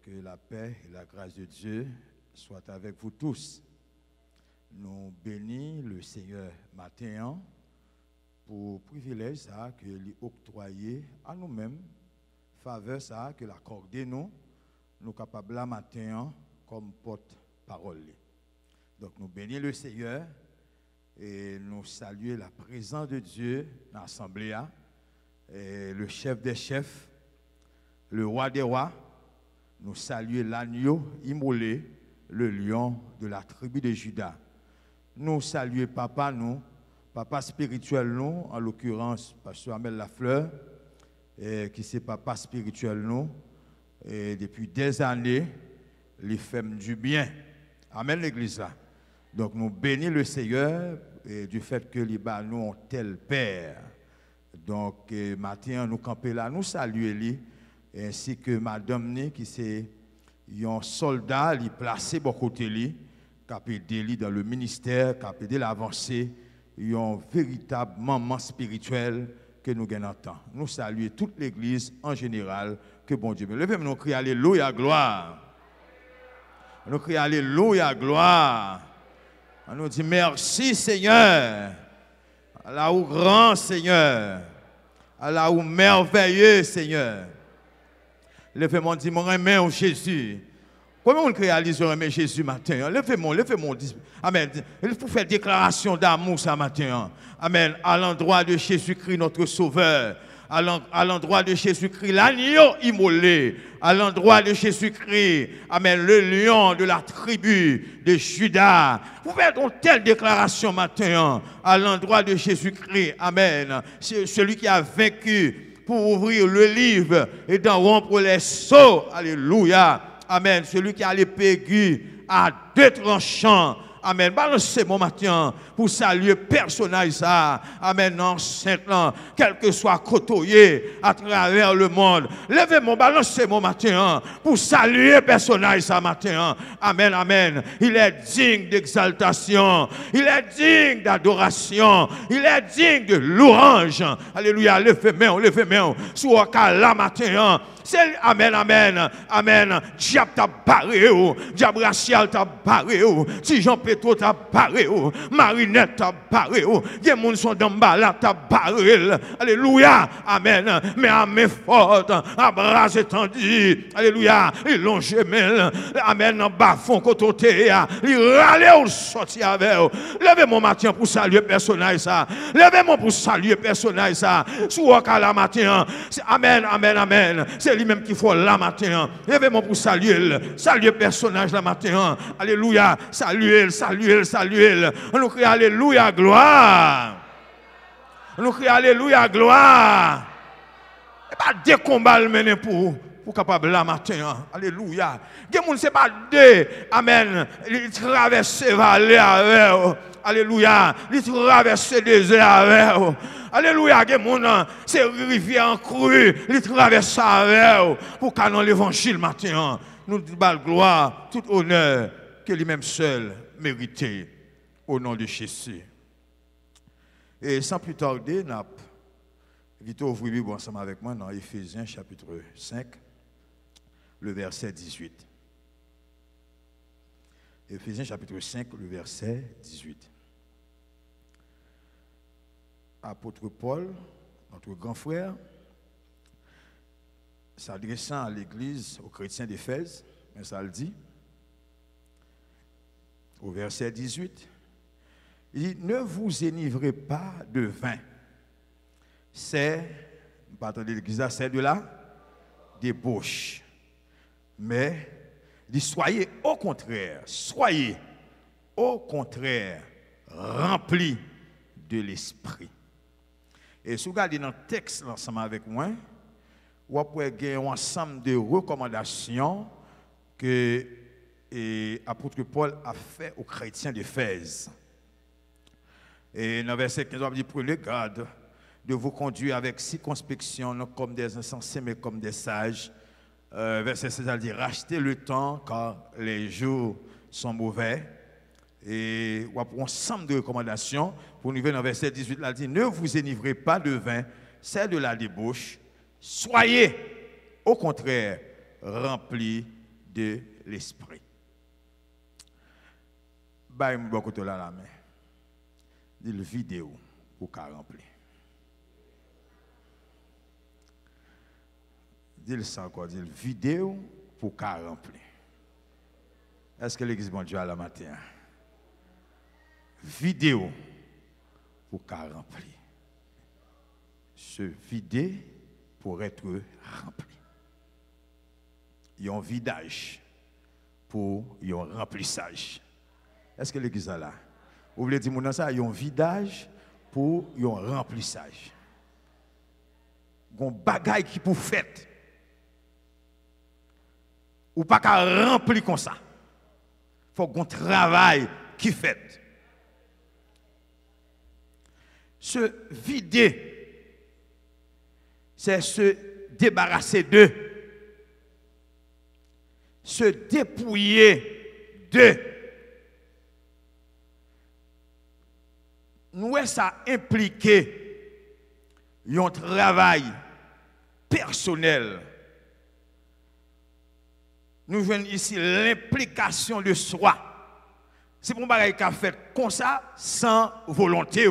Que la paix et la grâce de Dieu soient avec vous tous. Nous bénissons le Seigneur matin pour privilège ça que lui octroyer à nous-mêmes, faveur ça que l'accorder nous capables là matin comme porte-parole. Donc nous bénissons le Seigneur et nous saluons la présence de Dieu dans l'assemblée, le chef des chefs, le roi des rois. Nous saluons l'agneau immolé, le lion de la tribu de Juda. Nous saluons papa spirituel nous, en l'occurrence Pasteur Amel Lafleur, qui c'est papa spirituel nous, et depuis des années, les femmes du bien. Amen l'église là. Donc nous bénissons le Seigneur du fait que les nous ont tel Père. Donc matin nous camper là, nous saluons lui. Ainsi que madame Né, qui c'est un soldat, qui est placé de côté lui, qui a aidé dans le ministère, qui a aidé l'avancée, un véritable maman spirituel que nous gagnons temps. Nous saluons toute l'église en général, que bon Dieu. Levez-nous, nous crions Alléluia, gloire. Nous crions Alléluia, gloire. On nous dit merci Seigneur, Allah ou grand Seigneur, Allah ou merveilleux Seigneur. Levez-moi, dis-moi, amen au Jésus. Comment on réalise aimer Jésus matin? Levez-moi. Amen. Il faut faire déclaration d'amour ce matin. Amen. À l'endroit de Jésus-Christ, notre Sauveur. À l'endroit de Jésus-Christ, l'agneau immolé. À l'endroit de Jésus-Christ, amen, le lion de la tribu de Juda. Vous faites une telle déclaration matin. À l'endroit de Jésus-Christ, amen. C'est celui qui a vaincu pour ouvrir le livre et d'en rompre les sceaux. Alléluia. Amen. Celui qui a l'épée aiguë à deux tranchants. Amen. Balancez mon matin pour saluer personnage ça. Amen. Enceinte, quel que soit côtoyé à travers le monde. Levez mon balancez mon matin pour saluer personnage ça matin. Amen. Amen. Il est digne d'exaltation. Il est digne d'adoration. Il est digne de louange. Alléluia. Levez main. Sous la matin. Amen, amen, amen. Diable t'a barré, diable racial t'a barré, si Jean Pétro t'a barré, Marinette t'a barré, des gens sont dans là t'a barré. Alléluia, amen. Mais à main forte, à bras étendus, alléluia, il longe main, amen, en bas fond côté, il râle ou sorti avec. Levez mon matin pour saluer personnage ça. Levez-moi pour saluer personnage ça. Sous la matin, amen, amen, amen. C'est lui-même qu'il faut la matin. Levez-moi pour saluer personnage la matin. Alléluia. Saluer. On nous crie Alléluia, gloire. On nous crie Alléluia, gloire. Et pas deux combats le mener pour capable la matin. Alléluia. Des gens c'est pas deux. Amen. Ils traversent vallées avec. Alléluia. Ils traversent des déserts avec. Alléluia, c'est rivière en crue, il traverse ça avec pour canon l'évangile matin. Nous disons gloire, tout honneur que lui-même seul mérité au nom de Jésus. Et sans plus tarder, nous vite ouvrir Bible ensemble avec moi dans Éphésiens chapitre 5, le verset 18. Éphésiens chapitre 5, le verset 18. Apôtre Paul, notre grand frère, s'adressant à l'église, aux chrétiens d'Éphèse, mais ça le dit, au verset 18, il dit, ne vous enivrez pas de vin. C'est, pas attendez l'église, c'est de la débauche. Mais, il dit, soyez au contraire remplis de l'esprit. Et si vous regardez dans le texte ensemble avec moi, vous pouvez gagner un ensemble de recommandations que l'apôtre Paul a fait aux chrétiens d'Éphèse. Et dans le verset 15, on dit, prenez garde de vous conduire avec circonspection, non comme des insensés, mais comme des sages. Verset 16, il dit, rachetez le temps car les jours sont mauvais. Et on a un ensemble de recommandations. Pour nous, dans le verset 18, il dit, ne vous enivrez pas de vin, c'est de la débauche. Soyez, au contraire, remplis de l'esprit. Bah, il me dit la main. Dit le vidéo pour qu'à remplir. Dit le sang encore, dit le vidéo pour qu'à remplir. Est-ce que l'église bon Dieu à la matin? Vidéo pour qu'à remplir. Se vider pour être rempli. Il y a un vidage pour un remplissage. Est-ce que l'église est là? Vous voulez dire mon ça, il y a un vidage pour un remplissage. Il y a un bagage qui pour fait. Ou pas qu'à remplir comme ça. Il faut qu'on travaille qui fait. Se vider, c'est se débarrasser d'eux. Se dépouiller d'eux. Nous, ça implique un travail personnel. Nous voyons ici l'implication de soi. C'est pour bagage qu'a fait comme ça, sans volonté.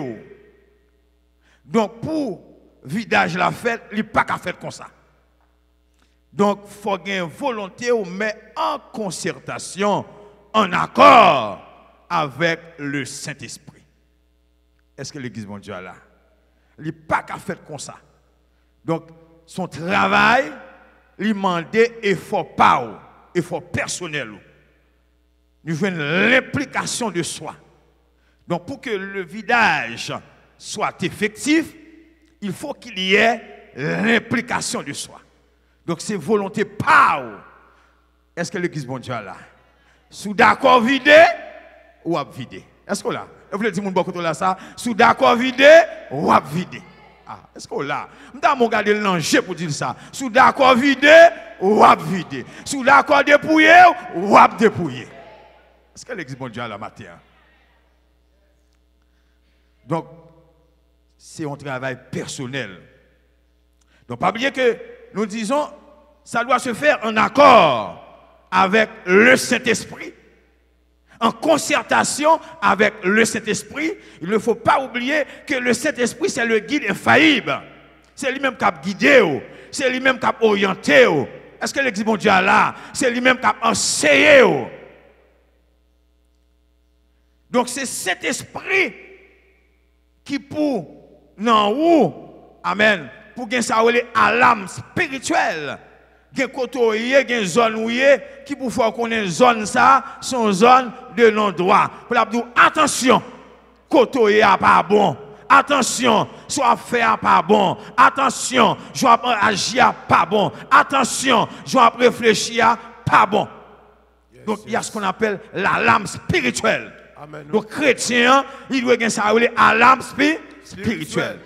Donc, pour vidage la fête, il n'y a pas qu'à faire comme ça. Donc, il faut avoir une volonté, mais en concertation, en accord avec le Saint-Esprit. Est-ce que l'église mon Dieu est là? Il n'y a pas qu'à faire comme ça. Donc, son travail, il demande effort personnel. Nous voulons l'implication de soi. Donc, pour que le vidage soit effectif, il faut qu'il y ait l'implication de soi. Donc, c'est volonté power. Est-ce que l'église bon Dieu est là? Sous d'accord vider ou à vider? Est-ce que là? Vous voulez dire mon beaucoup là ça? Sous d'accord vider ou à vider? Ah, est-ce que là? Je vais regarder le danger pour dire ça. Sous d'accord vider ou à vider? Sous d'accord dépouiller ou à dépouiller? Est-ce que l'église bon Dieu est là matin? Donc, c'est un travail personnel. Donc, pas oublier que nous disons, ça doit se faire en accord avec le Saint-Esprit, en concertation avec le Saint-Esprit. Il ne faut pas oublier que le Saint-Esprit, c'est le guide infaillible. C'est lui-même qui a guidé, c'est lui-même qui a orienté. Est-ce que l'église bon Dieu est là? C'est lui-même qui a enseigné. Donc, c'est cet esprit qui pour non ou amen pour gagner ça à l'âme spirituelle gen côté gen zone qui pour faire connaître zone ça son zone de non droit pour la dire attention côté a pas bon, attention soit faire pas bon, attention je dois agir pas bon, attention je dois réfléchir pas bon. Donc il y a ce qu'on appelle la lame spirituelle. Amen. Donc chrétien, il doit gagner ça à l'âme spirituelle.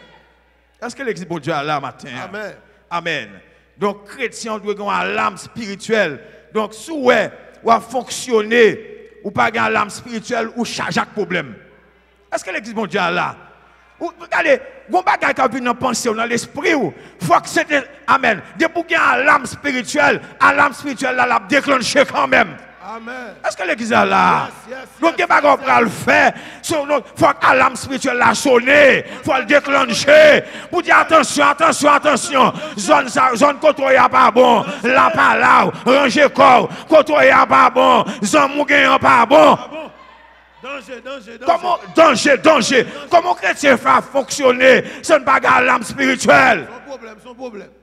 Est-ce que l'église bon Dieu est là matin? Amen. Amen. Donc chrétien doit gagner à l'âme spirituelle. Donc si vous va fonctionner ou pas gagner l'âme spirituelle ou charge à problème. Est-ce que l'église bon Dieu est là? Regardez, bon bagage qui vient dans pensée dans l'esprit ou faut que c'est amen. Depuis pour gagner l'âme spirituelle là la déclencher quand même. Amen. Est-ce que l'église est là? Donc, il n'y a pas qu'on le faire. Il faut que l'âme spirituelle la sonne. Il faut le déclencher. Pour dire attention. Zone côté n'est pas bon. La pas là. Ranger corps. Côté n'est pas bon. Zone mougué pas bon. Danger. Comment chrétien fait fonctionner? Ce n'est pas l'âme spirituelle.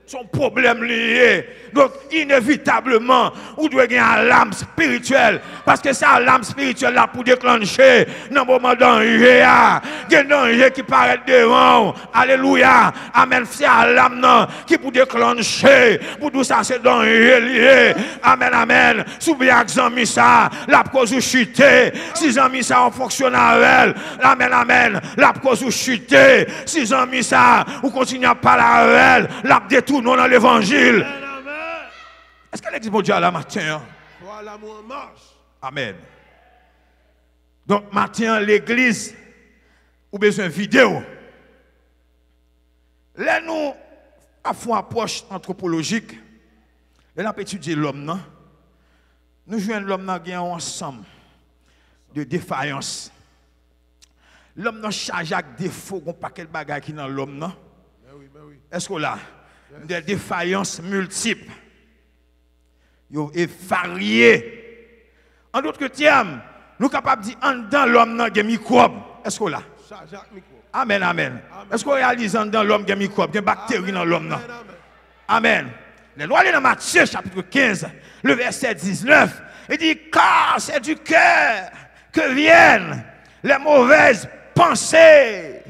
Son problème lié. Donc, inévitablement, vous devez gagner l'âme spirituelle. Parce que c'est l'âme spirituelle là pour déclencher. Dans le moment danger, il y a un danger qui paraît devant. Alléluia. Amen. C'est l'âme qui pour déclencher. Pour tout ça, c'est danger lié. Amen. Souviens que Zami ça, la cause où chuter. Si Zami ça, on fonctionne avec elle. Amen. La cause où chuter. Si Zami ça, on continue à parler avec elle. La détourne dans l'évangile. Est-ce que l'église bon Dieu à la matin? Voilà, mon marche. Amen. Donc, matin, l'église, ou besoin de vidéo. Là, nous avons une approche anthropologique. Là, nous avons étudié l'homme, non? nous jouons l'homme qui est ensemble de défaillance. L'homme n'a chargé avec défaut, un paquet de bagages qui dans l'homme. Est-ce que là, des défaillances multiples et variées. En d'autres termes, nous sommes capables de dire en dedans l'homme a des microbes. Est-ce que là? Amen, amen. Est-ce qu'on réalise en dedans l'homme a des microbes, des bactéries dans l'homme? Amen. Les lois dans Matthieu chapitre 15, le verset 19, il dit car c'est du cœur que viennent les mauvaises pensées,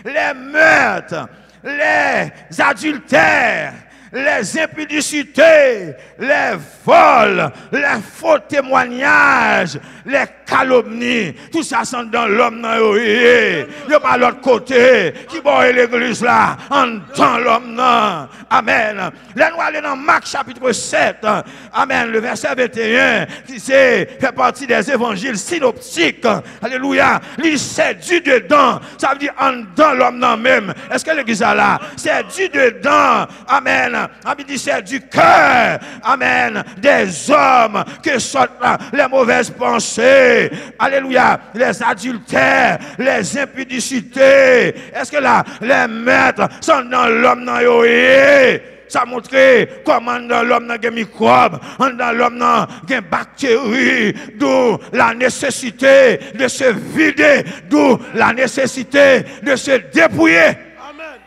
les meurtres, les adultères, les impudicités, les vols, les faux témoignages, les calomnies, tout ça sont dans l'homme. Il n'y a pas l'autre côté qui boit l'église là, en dans l'homme. Amen. Là, nous allons dans Marc chapitre 7. Amen. Le verset 21 qui fait partie des évangiles synoptiques. Alléluia. Il c'est du dedans. Ça veut dire en dans l'homme même. Est-ce que l'église est là? C'est du dedans. Amen. Il dit c'est du cœur. Amen. Des hommes que sortent les mauvaises pensées. Alléluia. Les adultères, les impudicités. Est-ce que là, les maîtres sont dans l'homme? Ça montre comment dans l'homme il y a des microbes, dans l'homme il y a des bactéries, d'où la nécessité de se vider, d'où la nécessité de se dépouiller. Amen.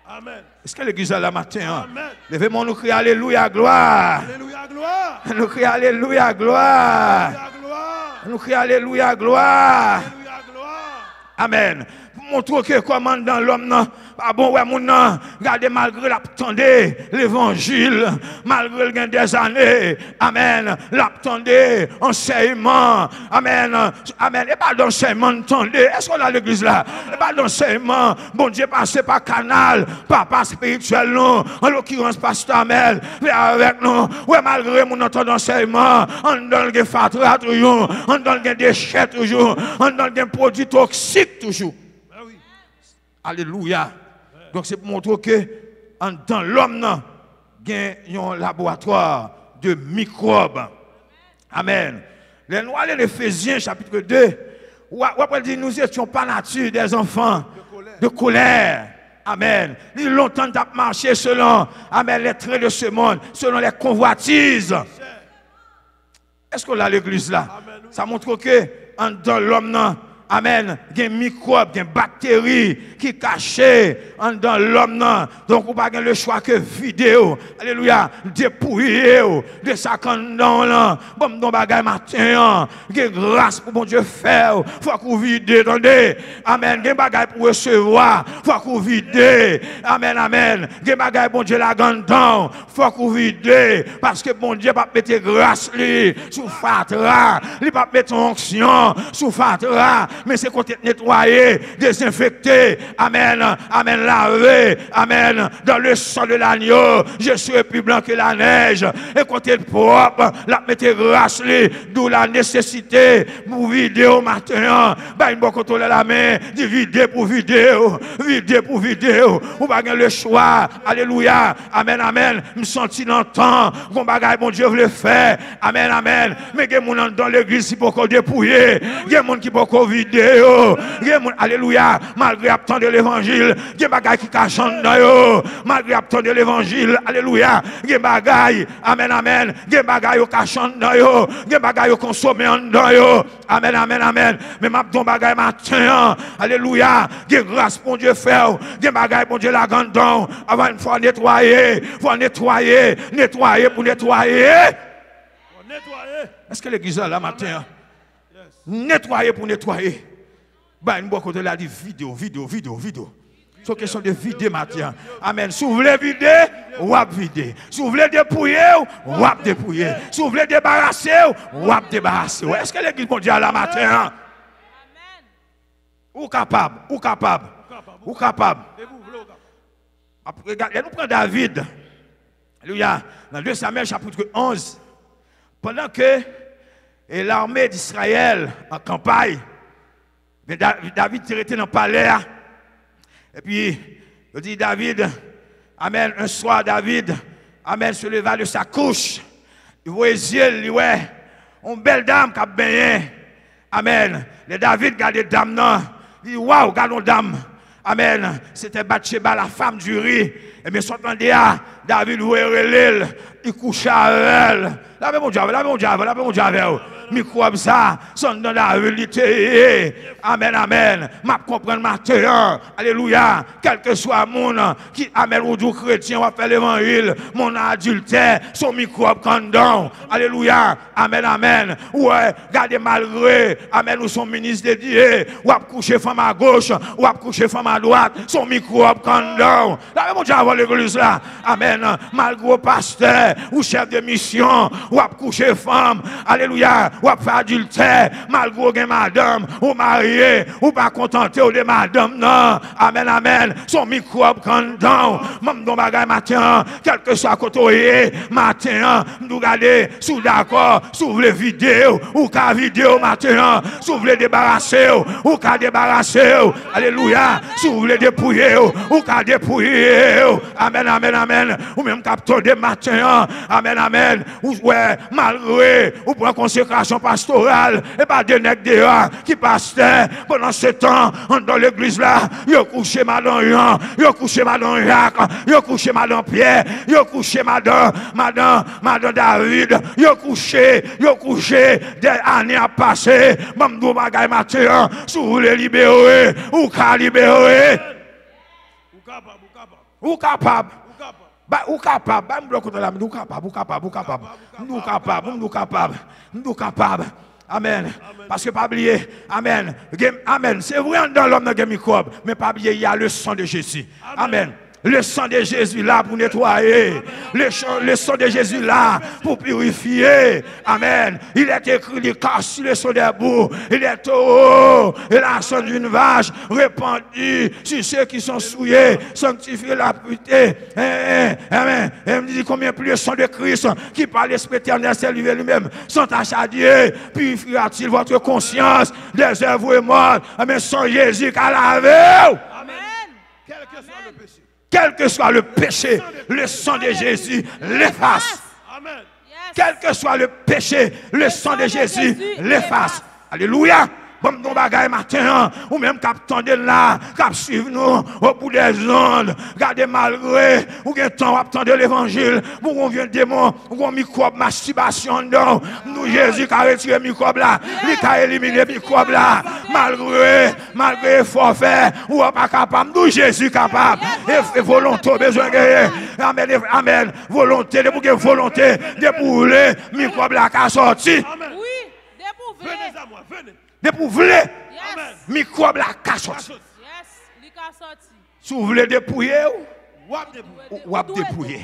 Amen. Est-ce que l'église est là matin? Levez-moi, nous crions Alléluia, gloire. Alléluia, gloire. Nous crions Alléluia, gloire. Nous crions Alléluia, gloire. Alléluia, gloire. Amen. Pour montrer que comment dans l'homme, ah bon, ouais, mon nom, regardez, malgré l'attendez l'évangile, malgré le des années, amen, l'attendez, enseignement, amen, amen, et pas d'enseignement, entendez, est-ce qu'on a l'église là? Et pas d'enseignement, bon Dieu, passé par canal, papa spirituel, non, en l'occurrence, pasteur Amel, avec nous, ouais, malgré mon entend d'enseignement, on donne des fatras toujours, on donne des déchets toujours, on donne des produits toxiques toujours. Alléluia. Donc c'est pour montrer que dans l'homme, il y a un laboratoire de microbes. Amen. Les noirs en Éphésiens chapitre 2, où après dit nous étions pas nature des enfants de colère. Amen. Ils longtemps marché selon amen, les traits de ce monde, selon les convoitises. Est-ce qu'on a l'église là? Ça montre que dans l'homme, amen, il y a des microbes, des bactéries qui cachées dans l'homme. Donc, vous n'avez pas le choix que vidéo, alléluia, dépouiller de ça quand là. Bon, nous bagay matin, il y a grâce pour mon Dieu faire. Il faut que vous videz, attendez. Amen, il y a bagay pour recevoir. Il faut que vous videz. Amen, amen. Il y a bagay pour Dieu la gandon. Il faut que vous videz. Parce que mon Dieu va mettre grâce sous fatra. Il va mettre onction sous fatra. Mais c'est côté nettoyer, désinfecter, amen, amen, laver, amen, dans le sang de l'agneau, je suis plus blanc que la neige, et côté propre, la mettez grâce, d'où la nécessité, pour vider au matin, bah, une bonne contrôler la main, dit vider pour vidéo, ou pas le choix, alléluia, amen, amen, me sentir dans le temps, qu'on bagaille, mon Dieu veut faire, amen, amen, mais il y a des gens dans l'église qui peuvent dépouiller, il y a des gens qui peuvent vider. Alléluia, malgré attendre l'évangile, il y a des bagailles qui cachent dans yo, malgré attendre l'évangile, alléluia, il y a des bagailles, amen, amen, il y a des bagailles qui cachent dans yo, il y a des bagailles qui consomment dans yo, amen, amen, amen, mais ma don bagaille matin, alléluia, il y a grâce pour Dieu faire, il y a des bagailles pour Dieu la gandon, avant une fois nettoyer, pour nettoyer pour nettoyer. Est-ce que l'église est là matin? Nettoyer pour nettoyer. Bah, une bonne côté là dit vidéo. C'est question de vider matin. Amen. Si vous voulez vider, wap vider. Si vous voulez dépouiller, wap dépouiller. Si vous voulez débarrasser, wap débarrasser. Est-ce que l'église mondiale là matin? Amen. Ou capable. Regardez, nous prenons David. Alléluia. Dans 2 Samuel chapitre 11. Pendant que et l'armée d'Israël en campagne, David était dans le palais. Et puis, il dit David, amen, un soir, David, amen, se leva de sa couche. Il voit les yeux, il voit une belle dame qui a baigné. Amen. Les David gardent dame non. Il dit waouh, gardons dame. Amen. C'était Bathsheba, la femme du riz. Et bien, sortant de là, David l'île, il couchait avec elle. La mon Dieu. Microbe ça, son dans la vérité. Amen, amen. M'a comprendre matin. Alléluia. Quel que soit mon qui amène ou du chrétien, on va faire l'évangile. Mon adultère, son microbe condom. Alléluia. Amen, amen. Ouais, regardez malgré. Amen, ou son ministre de Dieu. Ou à coucher femme à gauche, ou à coucher femme à droite. Son microbe condom. La mon Dieu avant l'église là. Amen. Malgré pasteur, ou chef de mission, ou à coucher femme. Alléluia. Ou à faire adultère, malgré madame, ou marié, ou pas contenté de madame, non. Amen, amen. Son microbe condom. Même dans bagay matin, quel que soit côté, matin, nous regarder, sous d'accord, sous les vidéos, ou qu'à vidéo matin, sous les débarrasser, ou qu'à débarrasser. Alléluia. Sous les dépouiller, ou qu'à dépouiller. Amen, amen, amen. Ou même capteur de matin. Amen, amen. Ou ouais, malgré, ou pour consécration pastorale, et pas de nègres dehors qui passaient pendant ce temps dans l'église là. Ils ont couché madame Jean, ils ont couché madame Jacques, ils ont couché madame Pierre, ils ont couché madame David, ils ont couché des années à passer. Même nous bagaille matin, si vous voulez libérer, ou qu'à libérer. Ou capable. Ou capable, nous capable. Amen. Parce que pas oublier, amen. Amen. C'est vrai dans l'homme dans le microbe, mais pas oublier, il y a le sang de Jésus. Amen. Le sang de Jésus là pour nettoyer. Le sang de Jésus là pour purifier. Amen. Il est écrit, il casse le sang des bouts. Il est haut. Et la sang d'une vache répandue sur ceux qui sont souillés. Sanctifier la pureté. Amen. Et me dit combien plus le sang de Christ qui par l'Esprit éternel s'est livré lui-même. Sans tâche à Dieu. Purifiera-t-il votre conscience des œuvres mortes. Amen. Sans Jésus qu'à laver. Quel que soit le péché, le sang de Jésus l'efface. Quel que soit le péché, le sang de Jésus l'efface. Alléluia. Comme nos bagailles matin, ou même captant de là, cap suivre nous au bout des ondes. Regardez malgré, ou bien temps attendre l'évangile, pour qu'on vienne démon, ou qu'on microbe masturbation dedans. Nous Jésus qui a retiré le microbe là, il a éliminé le microbe là. Malgré forfait, ou pas capable, nous Jésus capable. Et volonté, besoin de amen, amen. Volonté, de bouger volonté, de bouler, microbe là qui a sorti. Oui, venez à moi, venez. De pour voulez, microbe la cache. Si vous voulez dépouiller, ou dépouiller.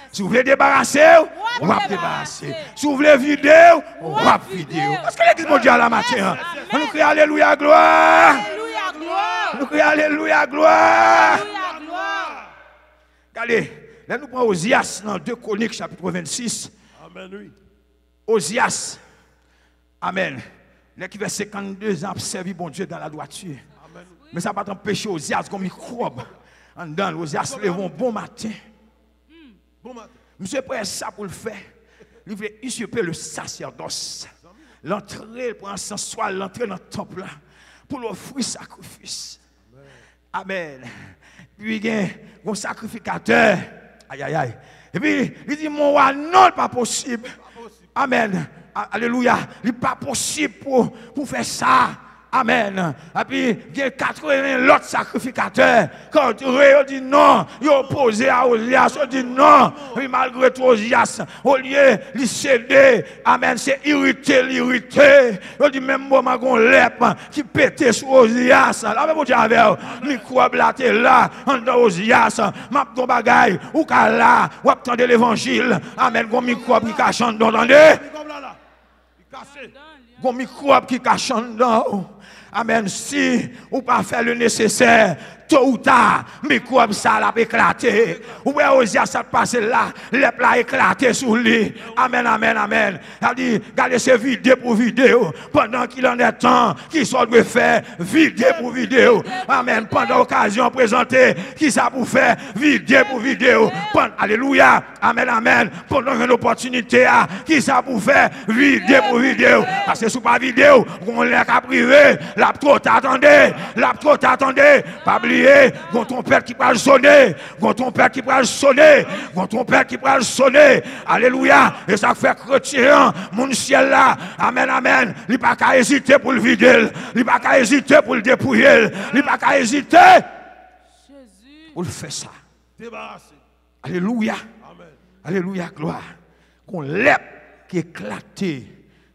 Si vous voulez débarrasser, ou débarrasser. Si vous voulez vider, ou vider. Parce que l'église mondiale la matin, on nous crie Alléluia, gloire. On nous crie Alléluia, gloire. Regardez, là nous prenons Osias dans 2 Chroniques chapitre 26. Amen, oui. Osias. Amen. Les qui fait 52 ans pour servir bon Dieu dans la droiture. Amen. Mais ça va pas empêcher Osias comme microbe. En dedans, Osias lève bon matin. Bon matin. Monsieur prêt ça pour le faire. Il veut usurper le sacerdoce. L'entrée pour un sens soit l'entrée dans le temple là. Pour l'offrir sacrifice. Amen. Puis il y a un sacrificateur. Aïe aïe aïe. Et puis il dit mon roi non pas possible. Amen. Alléluia. Il n'est pas possible pour faire ça. Amen. Et puis, il y a 80 l'autre sacrificateur. Quand il dit non, il est opposé à Osias. Il dit non. Et malgré tout, Osias, au lieu de céder, amen, c'est irrité. Il dit même moi, je suis lèpre qui pète sur Osias. La même chose avec microbe là, t'es là, en dans Osias. M'a ton bagaille, ou qu'à là, ou attendez l'évangile. Amen, mon microbe qui cache en dedans. Gon microbe qui cache en dedans. Amen. Si ou pas faire le nécessaire, tôt ou tard, mais comme ça l'a éclaté. Ou bien Osias ça passe là, les plats éclaté sur lui. Amen, amen, amen. Il dit, regardez ces vidéos pour vidéo. Pendant qu'il en est temps, qu'il soit de faire vidéo pour vidéo. Amen. Pendant l'occasion présentée, qui ça pour faire vidéo pour vidéo. Alléluia. Amen, amen. Pendant une opportunité, qui ça pour faire vidéo pour vidéo. Parce que sous pas vidéo, on l'a qu'à privé. La trop t'attendez. La trop t'attendez. Pas oublier, quand ton père qui va sonner. Quand ton père qui va sonner. Quand ton père qui va sonner. Alléluia. Et ça fait chrétien, mon ciel là. Amen, amen. Il n'y a pas qu'à hésiter pour le vider. Il n'y a pas qu'à hésiter pour le dépouiller. Il n'y a pas qu'à hésiter. Pour le faire ça. Débarrassé. Alléluia. Amen. Alléluia, gloire. Qu'on lève qui éclaté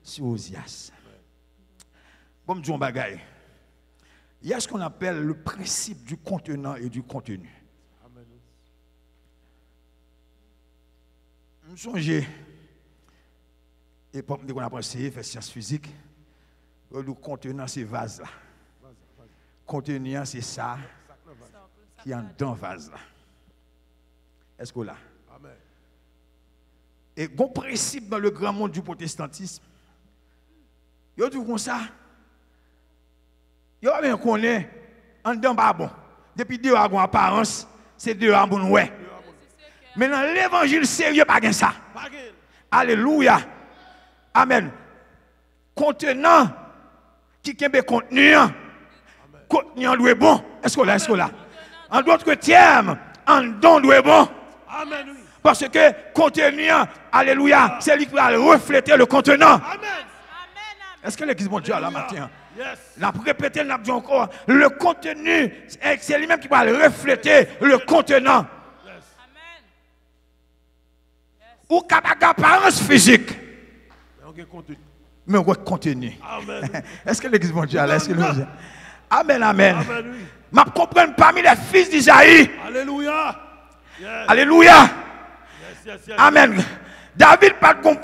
sur Osias. Bon, me dis un bagaille. Il y a ce qu'on appelle le principe du contenant et du contenu. Amen. Je me songe, et pour me qu'on a pensé, faire sciences physiques, le contenant c'est vase là. Contenant c'est ça qui est dans vase là. Est-ce que là? Amen. Et bon principe dans le grand monde du protestantisme. Yo dit comme ça. Yo bien connaît en dedans pas bon. Depuis deux ans apparence, c'est deux ans bon ouais. Mais dans l'évangile sérieux pas gain ça. Alléluia. Amen. Contenant qui kembe contenu. Contenu doit bon. Est-ce que là? En d'autres termes, en don doit bon. Amen. Parce que contenu, alléluia, c'est lui qui va refléter le contenant. Amen. Est-ce que l'église mondiale là matin? Yes. La répété, l'a dit encore, le contenu, c'est lui-même qui va refléter le contenant. Yes. Ou capable d'apparence physique. Mais on va contenu. Amen. Est-ce que l'église mondiale, est-ce que Amen, amen. Amen. Je comprends parmi les fils d'Isaïe. Alléluia. Yes. Alléluia. Yes, yes. Amen. David pas de bon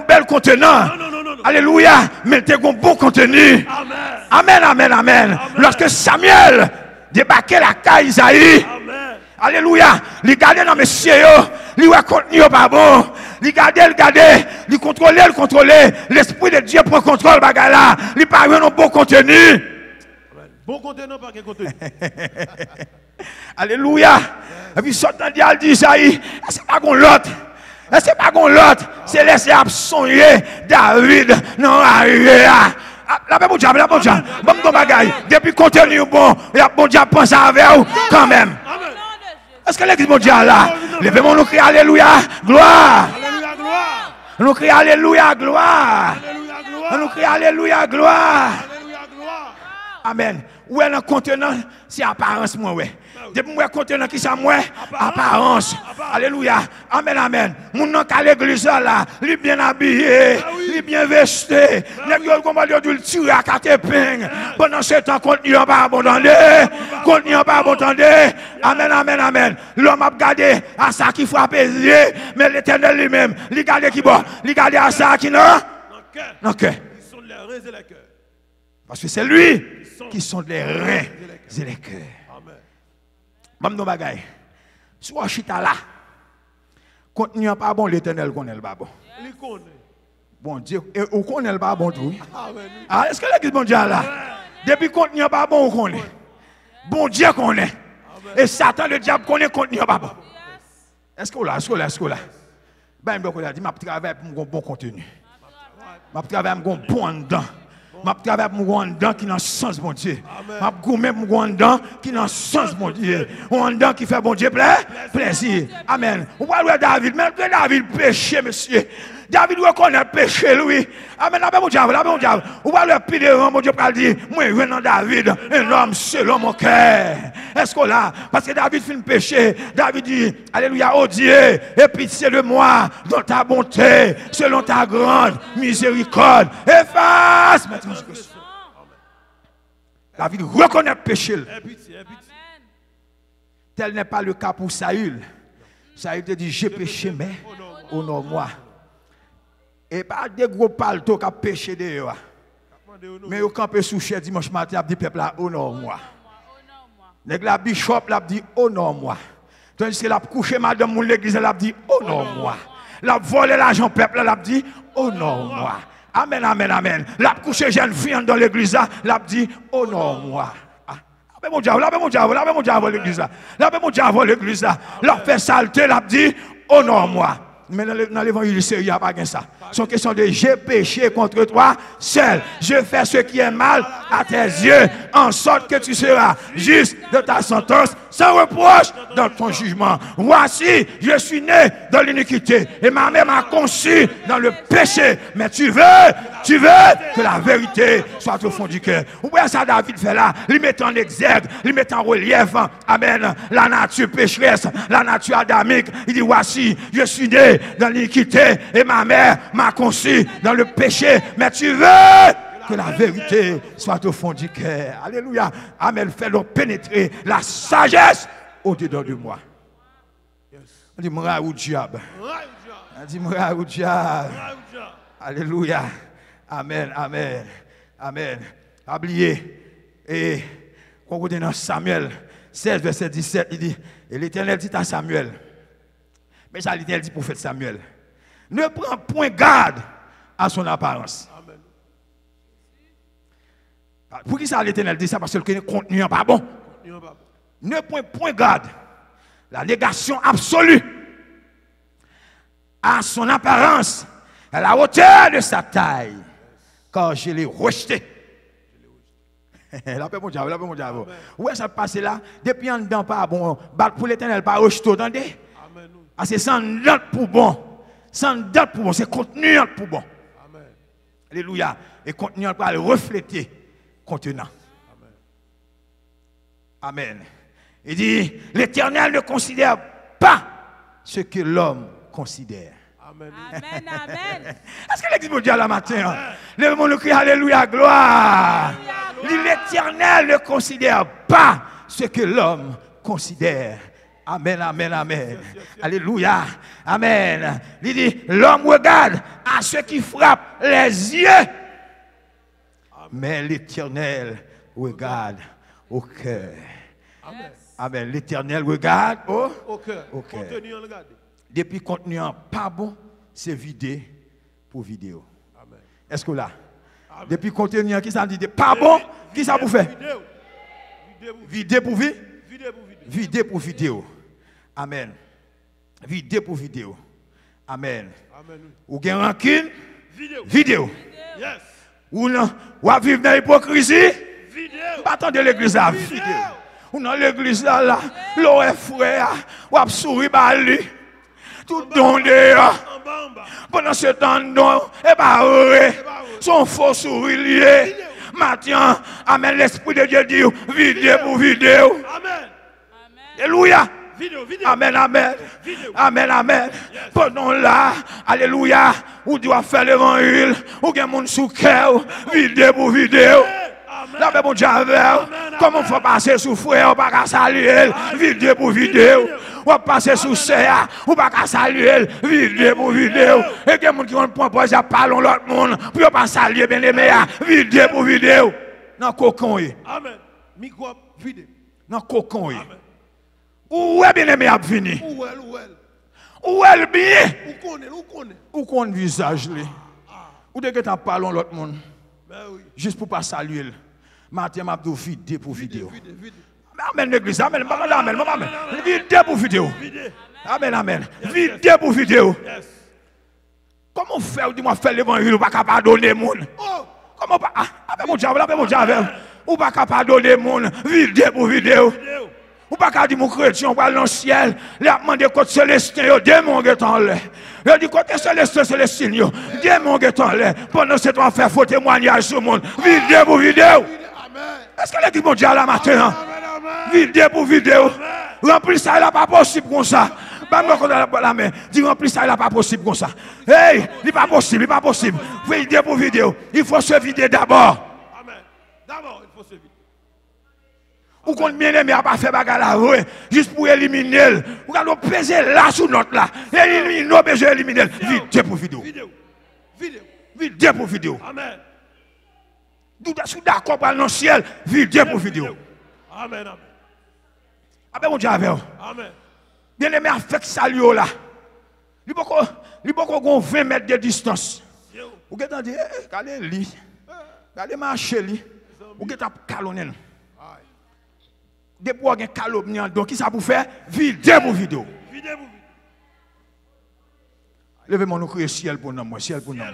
bel contenant. Non. Alléluia. Mais il a un bon contenu. Amen. Amen, amen, amen. Lorsque Samuel débarquait la caille Isaïe. Amen. Alléluia. Il gardait dans mes cieux. Il a contenu pas bon. Il gardait. Il contrôlait. L'esprit de Dieu prend contrôle bagala. Il parle un bon contenu. Amen. Bon contenant, pas quel contenu. Alléluia. Et puis, sortant d'Isaïe, c'est pas qu'on l'autre. C'est pas qu'on l'autre. C'est laisser absonger David. Non, arrivé là. La bon diable, la bon diable. Bon, ton bagaille. Depuis contenu bon, la bon diable pense avec vous quand même. Amen. Est-ce que l'église mondiale là? Levez-moi, nous crions Alléluia, gloire. Alléluia, gloire. Nous crions Alléluia, gloire. Alléluia, gloire. Nous crions Alléluia, gloire. Alléluia, gloire. Amen. Où est le contenant? C'est apparence, moi, ouais. Depuis moi, contenant qui ça, moi? Apparence. Alléluia. Amen, amen. Mon nom à l'église là, il est bien habillé, il est bien vesti. Les gens qui ont dû le tirer à quatre épingles. Pendant ce temps, contenu n'a pas abandonné. Contenu n'a pas abandonné. Amen, amen, amen. L'homme a gardé à ça qui frappe les yeux, mais l'éternel lui-même, il garde qui bon? Il garde à ça qui non? Non, que. Ils sont les reins et les cœurs. Parce que c'est lui qui sont les reins et les cœurs. Amen. Mam no bagay. Soit chita là. Contenu pas bon, l'éternel connaît le pas bon. Il connaît. Bon Dieu, et on connaît le pas bon tout. Amen. Ah, est-ce que l'église mondiale là? Depuis contenu pas bon, on connaît. Bon Dieu connaît. Et Satan, le diable connaît contenu pas bon. Est-ce que là? Ben, je dit, je travaille pour un bon contenu. Je travaille pour un bon dedans. Je travaille pour un dedans qui n'a sens, mon Dieu. Je gourmet pour un dedans qui n'a sens, mon Dieu. Un dedans qui fait bon Dieu plaisir. Amen. On va voir David, mais David péché, monsieur. David reconnaît le péché, lui. Amen. La bon diable. On va le pire devant, mon Dieu, pour dire, moi, je viens dans David, un homme selon mon cœur. Est-ce que là, parce que David fait le péché, David dit, alléluia, oh Dieu, et pitié de moi, dans ta bonté, selon ta grande miséricorde. Efface mes transgressions. David reconnaît le péché. Tel n'est pas le cas pour Saül. Saül te dit, j'ai péché, mais honore-moi. Et pas des gros paltos qui ont péché dehors. Mais au campé sous chien dimanche matin, il dit peuple là, honore-moi. Nèg la bishop l'a dit honore-moi. Tandis que l'a couché madame mon l'église l'a dit honore-moi. L'a volé l'argent peuple l'a dit honore-moi. Amen, amen, amen. L'a couché jeune fille dans l'église l'a dit honore-moi. Là mon diable, l'église là. Là mon diable l'église là. L'a fait saleté l'a dit honore-moi. Mais dans l'évangile sérieux, il n'y a pas de ça. C'est une question de j'ai péché contre toi seul. Je fais ce qui est mal à tes yeux, en sorte que tu seras juste de ta sentence, sans reproche dans ton jugement. Voici, je suis né dans l'iniquité et ma mère m'a conçu dans le péché. Mais tu veux que la vérité soit au fond du cœur. Vous voyez ça, David fait là, il met en exergue, il met en relief, amen, la nature pécheresse, la nature adamique. Il dit, voici, je suis né dans l'iniquité et ma mère m'a conçu dans le péché. Mais tu veux que la vérité soit au fond du cœur. Alléluia. Amen. Fais-leur pénétrer la sagesse au-dedans de moi. On dit, m'ra ou diable. On dit, m'ra ou diable. Alléluia. Amen. Amen. Amen. Oubliez. Et quand on est dans Samuel 16, verset 17, il dit, et l'Éternel dit à Samuel, mais ça l'Éternel dit prophète Samuel, ne prends point garde à son apparence. Amen. Pour qui ça l'Éternel dit ça? Parce que le contenu n'est pas bon. Ne prends point garde. La négation absolue à son apparence, à la hauteur de sa taille, car je l'ai rejeté. La paix mon diable, la paix mon diable. Où est-ce que ça passe là? Depuis en dedans pas bon, pour l'Éternel pas rejeté, attendez. Ah, c'est sans date pour bon. Sans date pour bon. C'est contenu pour bon. Amen. Alléluia. Et contenu pour le refléter contenant. Amen. Amen. Il dit, l'Éternel ne considère pas ce que l'homme considère. Amen. Amen. Amen. Est-ce que l'église mondiale la matin? Le monde crie Alléluia, gloire. L'Éternel ne considère pas ce que l'homme considère. Amen, amen, amen. Alléluia. Amen. Il dit, l'homme regarde à ce qui frappe les yeux. Mais l'Éternel regarde au cœur. Amen. Amen. L'Éternel regarde au cœur. Depuis contenu pas bon, c'est vidé pour vidéo. Amen. Est-ce que là? Amen. Depuis contenu qui ça dit pas bon, qui ça vous fait? Vidé pour vidéo. Vidé pour vidéo. Amen. Vidéo pour vidéo. Amen. Amen. Ou gen rancune? Vidéo. Yes. Ou non, ou à vivre dans l'hypocrisie? Vidéo. Pas attendre l'église là, vidéo. Ou dans l'église là, l'eau est frère, ou à sourire par lui. Tout don dehors. Pendant ce temps, non, et pas heureux. Son faux sourire lié. Maintenant, amen, l'Esprit de Dieu dit, vidéo pour vidéo. Amen. Alléluia. Amen, amen. Amen, amen. Pendant là, alléluia, ou doit faire l'évangile, ou bien mon sous cœur, vidéo pour vidéo. Là, mais mon Dieu, comment faut passer sous frère, ou pas qu'à saluer, vidéo pour vidéo. Ou passer sous serre, ou pas qu'à saluer, vidéo pour vidéo. Et que mon qui on prend pas, parlons l'autre monde, pour pas saluer bien aimé, vidéo pour vidéo. Dans cocon. Amen. Micro vidéo. Dans cocon. Où est bien aimé à venir? Où est le bien? Où connaît visage lui? Où de que t'en parlons l'autre monde? Juste pour pas saluer. Matin m'a dit vidéo pour vidéo. Amen l'église, amen, amen, amen. Vidéo pour vidéo. Amen, amen. Vidéo pour vidéo. Comment faire, dis-moi, faire l'évangile ou pas capable de donner monde? Comment pas? Amen mon diable, amen mon diable. Ou pas capable de donner monde? Vidéo pour vidéo. Ou pas qu'à dire mon chrétien, on va dans le ciel, il a demandé côté célestin, démon est en l'air. Il a dit côté célestin, démon est en l'air. Pendant ce temps, on fait faux témoignage sur le monde. Vidéo pour vidéo. Est-ce que l'équipe mondiale là matin? Vidéo pour vidéo. Remplis ça, il n'est pas possible comme ça. Pas la main. Dis remplis ça, il n'est pas possible comme ça. Hey, il n'est pas possible, il n'est pas possible. Vidéo pour vidéo. Il faut se vider d'abord. Amen. D'abord, il faut se vider. Ou qu'on bien aimé à pas faire bagarre là, juste pour éliminer. Ou qu'on peser là sous notre là. Éliminer, nous besoin éliminer. Vidéo pour vidéo. Vidéo pour vidéo. Amen. Nous sommes d'accord pour aller dans le ciel, vidéo pour vidéo. Amen, amen. Amen, mon Dieu, avec vous. Amen. Bien aimé, avec salut là. Il n'y a pas 20 mètres de distance. Vous avez dit, regardez lui. Regardez marcher lui. Vous avez calonné. Depuis vous avez calomnié, donc qui ça pour faire? Vidéo pour vidéo. Vidéo pour vidéo. Levez-moi nous crier ciel pour nous, ciel pour nous. Ciel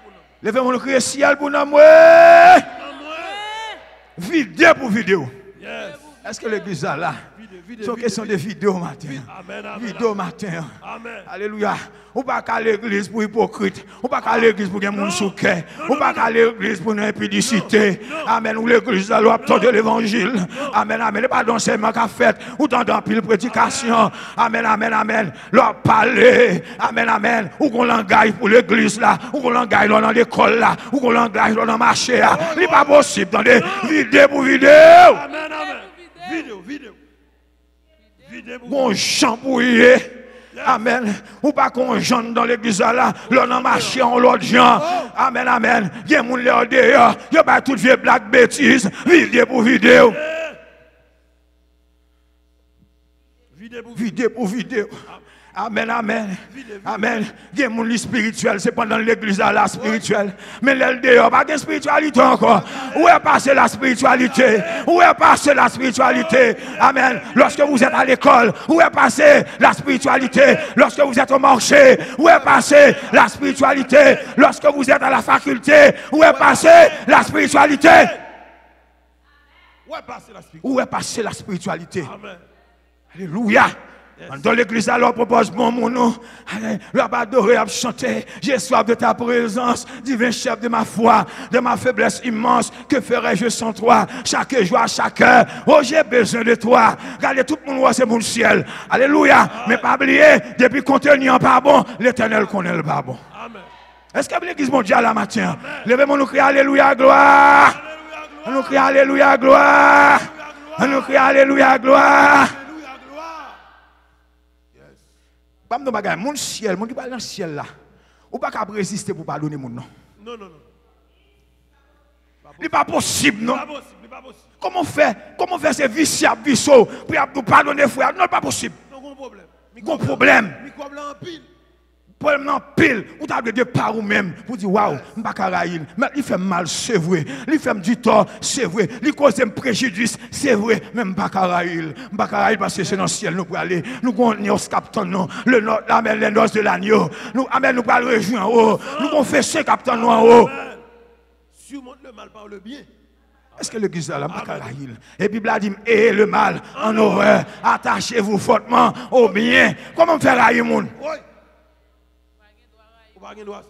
pour nous. Levez-moi nous crier ciel pour nous. Vidéo pour vidéo. Yes. Est-ce que l'église a là? C'est une question de vidéo matin. Amen, amen. Vidéo matin. Amen. Alléluia. Ou pas qu'à l'église pour hypocrite. Ou pas qu'à l'église pour des gens sous cœur. Ou pas qu'à l'église pour une impudicité. Amen. Ou l'église à l'option de l'évangile. Amen, amen. Et pas d'enseignement qu'a fait. Ou dans pile prédication. Amen, amen, amen. Leur parler. Amen, amen. Ou qu'on l'engage pour l'église là. Ou qu'on l'engage dans l'école là. Ou qu'on l'engage dans le marché là. Ce n'est pas possible dans des vidéos pour vidéo. Amen, amen. Vidéo. Bon chambouillé. Amen. Ou pas qu'on jeune dans l'église là. L'on a marché en l'autre gens. Amen, amen. Il y a des gens dehors. Il y a pas toutes vieilles blagues bêtises. Vidéo pour vidéo. Vidéo pour vidéo. Amen, amen. Amen. Il y a des gens spirituels, c'est pendant l'église là spirituelle. Mais l'LDR, pas de spiritualité encore. Où est passée la spiritualité? Où est passée la spiritualité? Amen. Lorsque vous êtes à l'école, où est passée la spiritualité? Lorsque vous êtes au marché, où est passée la spiritualité? Lorsque vous êtes à la faculté, où est passée la spiritualité? Où est passée la spiritualité? Amen. Alléluia. Dans l'église, alors, propose mon nom. Là, adorer, à chanter. J'ai soif de ta présence, divin chef de ma foi, de ma faiblesse immense. Que ferais-je sans toi? Chaque jour, chaque heure. Oh, j'ai besoin de toi. Regardez, tout le monde, c'est mon ciel. Alléluia. Mais pas oublier, depuis qu'on tenait pas bon, l'éternel connaît le pas bon. Amen. Est-ce que l'église mondiale là matin? Levez-moi, nous crions Alléluia, gloire. Nous crions Alléluia, gloire. Nous crions Alléluia, gloire. Mon ciel, mon qui parle dans le ciel là. Ou pas qu'à résister pour pardonner mon nom. Non. Ce n'est pas possible, non? Pas possible. Comment faire ces vicieux pour nous pardonner, frère? Non, pas possible. Non, problème. Gros problème. Problème en pile. Ou t'as de par ou même pour dire waouh, m'bakaraïl. Mais il fait mal, c'est vrai. Il fait du tort, c'est vrai. Il cause un préjudice, c'est vrai. Mais m'bakaraïl parce que c'est dans le ciel nous pour aller. Nous connaissons capitaine non. Amen les noces de l'agneau. Nous amen nous pour aller rejoindre en haut. Nous confessons capitaine nous en haut. Surmonte le mal par le bien. Est-ce que l'église là, m'bakaraïl? Et Bible a dit ayez le mal en horreur. Attachez-vous fortement au bien. Comment faire railler moun?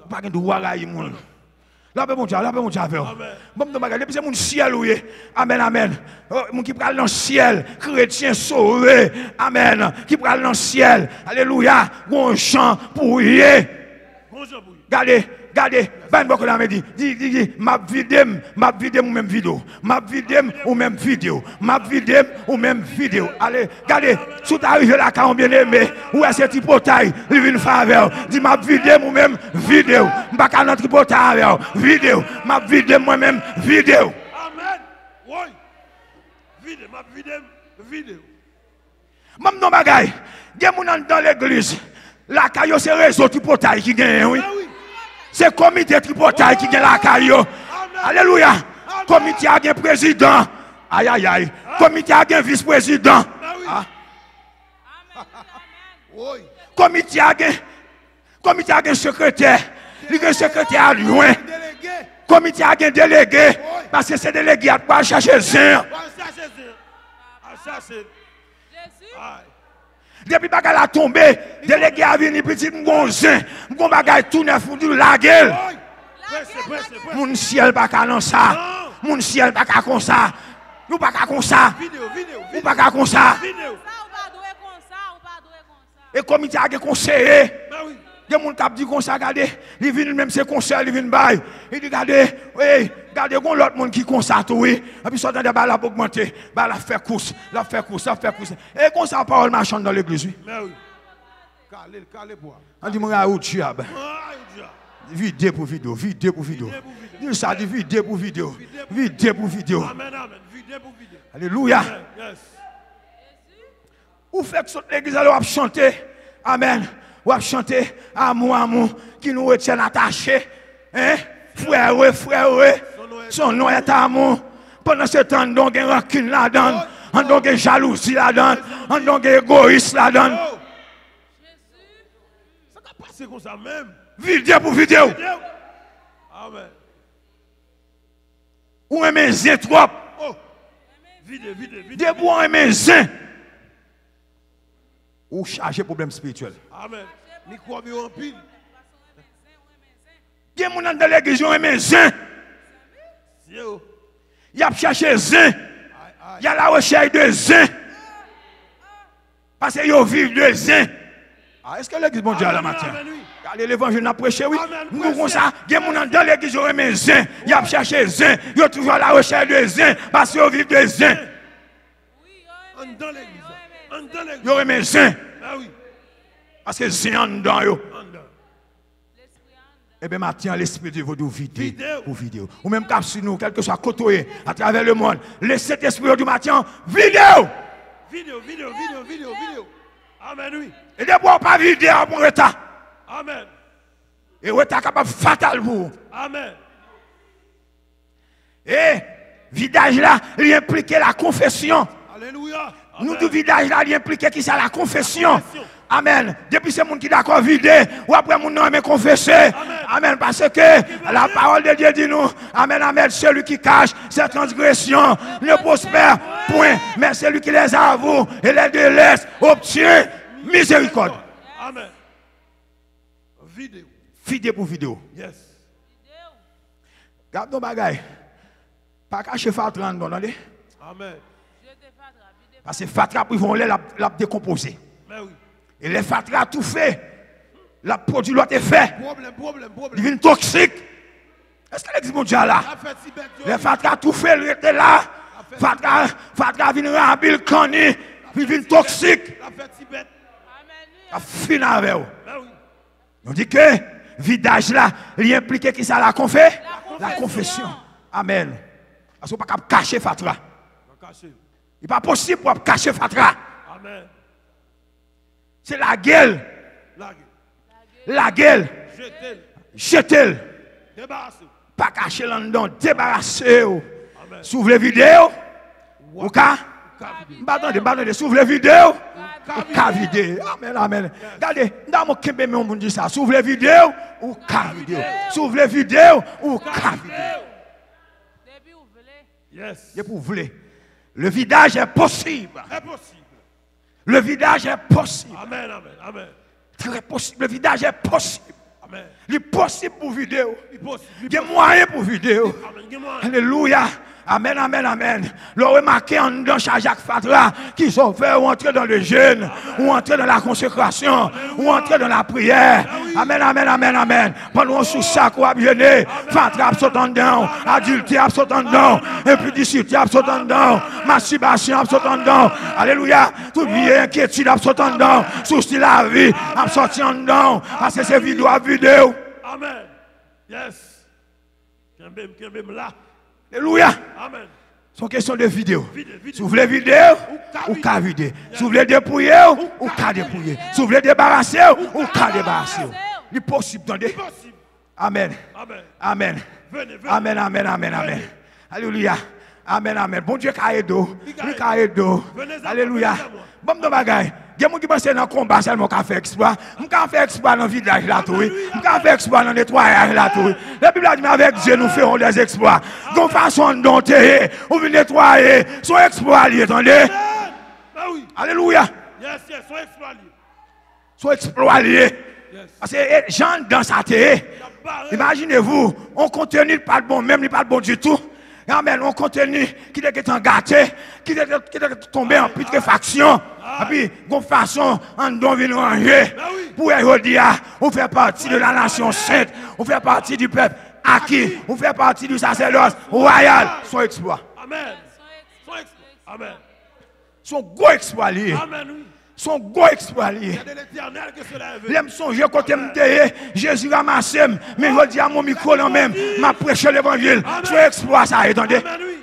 Pas de droit à y moun. Là mon Dieu, mon Dieu avec. Bon depuis c'est mon ciel oui. Amen amen. Mon qui parle dans le ciel, chrétien sauvé. Amen. Qui parle dans le ciel. Alléluia. Bon chant pour y. Regardez, ben beaucoup là me dit, m'a vidé ou même vidéo. M'a vidé ou même vidéo. M'a vidé ou même vidéo. Allez, regardez, sous arrivé là quand on bien aimé, où est ce tripotail, il vient faveur. Dit m'a vidé ou même vidéo. M'pas qu'à notre tripotail vidéo. M'a vidé moi même vidéo. Amen. Oui. Vidéo. Même non bagay, des gens dans l'église, là caillou c'est réseau tripotail qui gagne oui. C'est le comité tripotail qui gagne la caillou. Alléluia. Comité a un président. Aïe. Comité a un vice-président. Comité a un secrétaire. Il y a un secrétaire adjoint. Comité a un délégué. Parce que c'est délégué à pas chercher zin. Depuis que la tombé, délégué a venu petit m'gonzin, m'gon bagay tout neuf pour dire la gueule. Mon ciel pas comme ça. Mon ciel pas comme ça. Nous pas comme ça. Ou pas comme ça. Et comité a conseillé. Il y a des gens qui disent comme ça, regardez, ils viennent même ces conseils, ils viennent bailler. Ils disent, regardez, regardez, il y a l'autre monde qui constate, oui. Et puis, ça, la a augmenté, la fait course. Et comme ça, la parole marchande dans l'église, oui. Mais oui. Calé, bois. On dit, mon gars, où tu as? Vidé pour vidéo, vidé pour vidéo. Dis ça, dit vidé pour vidéo. Vidé pour vidéo. Amen, amen. Vidé pour vidéo. Alléluia. Amen. Yes. Ou fait que l'église alors a chanter. Amen. Ou a chanter amour, qui nous retient attachés. Hein? Frère, son nom est amour. Pendant ce temps, on a une rancune là-dedans. On a une jalousie là-dedans. On a une égoïsme là-dedans. Ça va passer comme ça même. Vidéo pour vidéo. Amen. Ou un zin trop. Oh. Vidéo. Debout un zin. Ou charger problème spirituel. Amen. Ni quoi mieux en pile. Il y a des gens dans l'église qui ont un zin. Il y a cherché zin. Il y a la recherche de zin. Parce qu'ils vivent de zin. Est-ce que l'église mondiale la matin? Regardez l'évangile n'a prêché, oui. Nous, comme ça, il y a des gens dans l'église qui ont un zin. Il y a cherché zin. Il y a toujours la recherche de zin. Parce qu'ils vivent de zin. Dans l'église. Il y a un zin. Ah oui. Parce que zin en dedans. Eh bien, maintenant, l'esprit de Dieu vidéo pour vidéo. Ou même cap sur nous, quel que soit côtoyé à travers le monde. Laissez cet esprit du matin vidéo. Vidéo. Amen, oui. Et de boire pas vidéo pour retard. Amen. Et retard capable fatal pour vous. Amen. Et vidage là, il implique la confession. Alléluia. Nous, du vidage là, il implique qui c'est la confession. Amen. Depuis ce monde qui est d'accord vider, ou après mon nom est confessé. Amen. Parce que la parole de Dieu dit nous, amen, celui qui cache ses transgressions ne prospère point. Mais celui qui les avoue et les délaisse obtient miséricorde. Amen. Vidéo. Vidéo pour vidéo. Yes. Garde nos bagailles. Pas cacher Fatra, non, attendez. Amen. Parce que Fatra, ils vont la décomposer. Mais oui. Et les Fatra tout fait. La produit l'autre est fait. Problème. Il devient toxique. Est-ce que l'église mondiale là? Les Fatra tout fait, il était là. Fatra vient rabile, conni. Il devient toxique. La fête si bête. Il finit avec vous. Mais oui. On dit que vidage là, il implique qui ça la confesse? La confession. Amen. Parce qu'on ne peut pas cacher Fatra. Il n'est pas possible pour cacher Fatra. Amen. C'est la gueule. La gueule. Jetez-le. Débarrassez. Pas cacher là-dedans. Débarrassez-vous. S'ouvre les vidéos. Ou ka? Attendez. S'ouvre les vidéos. Ou ka vidéo. Amen. Regardez. Dans mon kembe, on dit ça. S'ouvre les vidéos. Ou ka vidéo. S'ouvre les vidéos. Ou ka vidéo. Yes. Et pour vous. Le vidage est possible. Le vidage est possible. Amen. Très possible. Le vidage est possible. Amen. Il est possible pour vidéo. Il Il y a moyen pour vidéo. Alléluia. Amen. Le remarqué en dans Jacques Fatra qui sont fait ou entrer dans le jeûne, ou entrer dans la consécration, ou entrer dans la prière. Amen. Pendant sous sac ou abjené, Fatra absorbant dedans, adultère absorbant dedans, impudicité absorbant dedans, masturbation absorbant dedans. Alléluia. Tout bien inquiétude absorbant dedans, souci la vie absorbant dedans. Parce que c'est vidéo à vidéo. Amen. Yes. Là. Alléluia. Amen. C'est une question de vidéo. Si vous voulez vidéo, ou qu'à vider. Si vous voulez dépouiller, ou qu'à dépouiller. Si vous voulez débarrasser, ou qu'à débarrasser. Il est possible, attendez. Amen. Alléluia. Amen. Bon Dieu, qui aide. Alléluia. Bon, de bagaille. Il y a des gens qui pensent dans le combat seulement qu'à faire exploit. Je peux faire exploit dans le village là tout. Je peux faire exploit dans le nettoyage là tout. La Bible dit avec Dieu nous ferons des exploits. De façon dont on veut nettoyer, son exploit lié, attendez. Alléluia. Son exploit lié. Parce que Jean dans sa tête. Imaginez-vous, on continue pas de bon, même pas de bon du tout. Amen, on continue qui est en gâté, qui est tombé en putréfaction. Et puis, de façon, on doit venir ranger. Pour dire, on fait partie de la nation sainte, on fait partie du peuple acquis, on fait partie du sacerdoce royal. Son exploit. Amen. Son gros exploit lié. Son gros exploit lié. C'est de l'Éternel que cela est venu. L'aime songer côté m'deye, Jésus ramasse, mais je dis à mon micro là même, m'a prêché l'évangile. Son exploit ça, attendez. Amen, oui.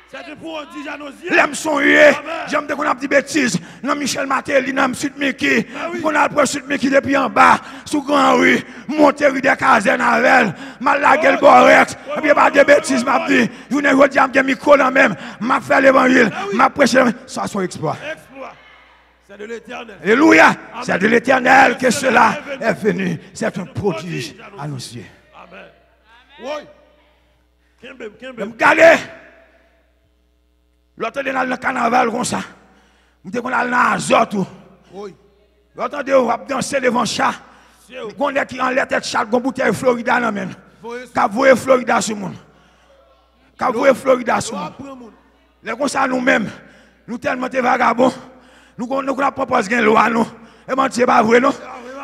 C'est un prodige à nos yeux. L'aime songer, j'aime qu'on a dit bêtises. Non Michel Matéli, non Sud Mickey. On a pris Sud Mickey depuis en bas, sous Grand Rue, monter rue des casernes avec, mal la gueule Borex. Et puis pas de bêtises, m'a dit. Je ne dis à mon micro là même, m'a fait l'évangile, m'a prêché. Ça son exploit. C'est de l'Éternel. Alléluia. C'est de l'Éternel que cela est venu. C'est un prodige à nos yeux. Amen. Oui. Regardez. L'autre dans le carnaval comme ça. Nous sommes dans l'azot. Oui. L'autre on va danser devant chat. On est qui en la tête chat, on bouteille Florida non même. Qu'a voyé Florida sur monde. Qu'a voyé Florida sur monde. Les comme ça nous-mêmes, nous tellement des vagabonds. Nous proposons une loi nous. Et mon Dieu pas vrai non.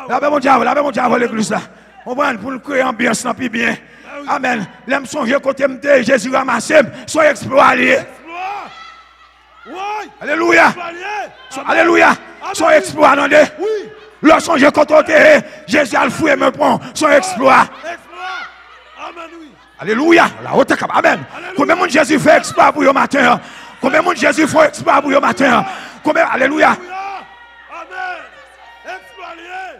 La mon diable l'église là. On va pour nous créer ambiance non plus bien. Amen. L'aime songer côté de Jésus ramassé, soit exploit lié. Oui. Alléluia. Alléluia. Son exploit, non? Oui. Le songe côté Jésus a le fouet me prend. Son exploit. Amen, oui. Alléluia. La haute cap. Amen. Combien de monde Jésus fait exploit pour le matin? Combien de monde Jésus fait exploit pour le matin? Combien? Alléluia. Amen. Exploit lié.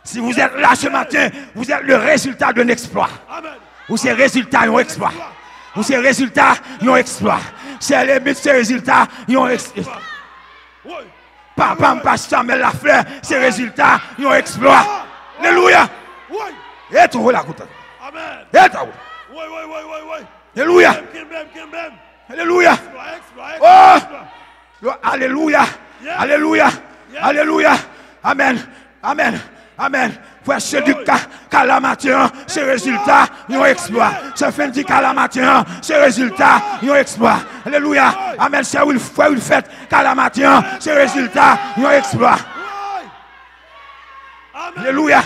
Si vous êtes là ce matin, vous êtes le résultat d'un exploit. Amen. Ou c'est résultat d'un exploit. Ou c'est résultat d'un exploit. C'est les buts, c'est résultat d'un exploit. Oui. Papa, pasteur, mais la fleur, c'est résultat d'un exploit. Alléluia. Oui. Et tout là, écoute. Amen. Et tout. Oui. Alléluia. Kim. Alléluia. Exploit. Oh. Alléluia. Alléluia. Alléluia. Amen. Frère, c'est du calamatin, c'est résultat, yon exploit. C'est fin du calamatin, c'est résultat, yon exploit. Alléluia. Amen. C'est où il fait calamatin, c'est résultat, yon exploit. Alléluia.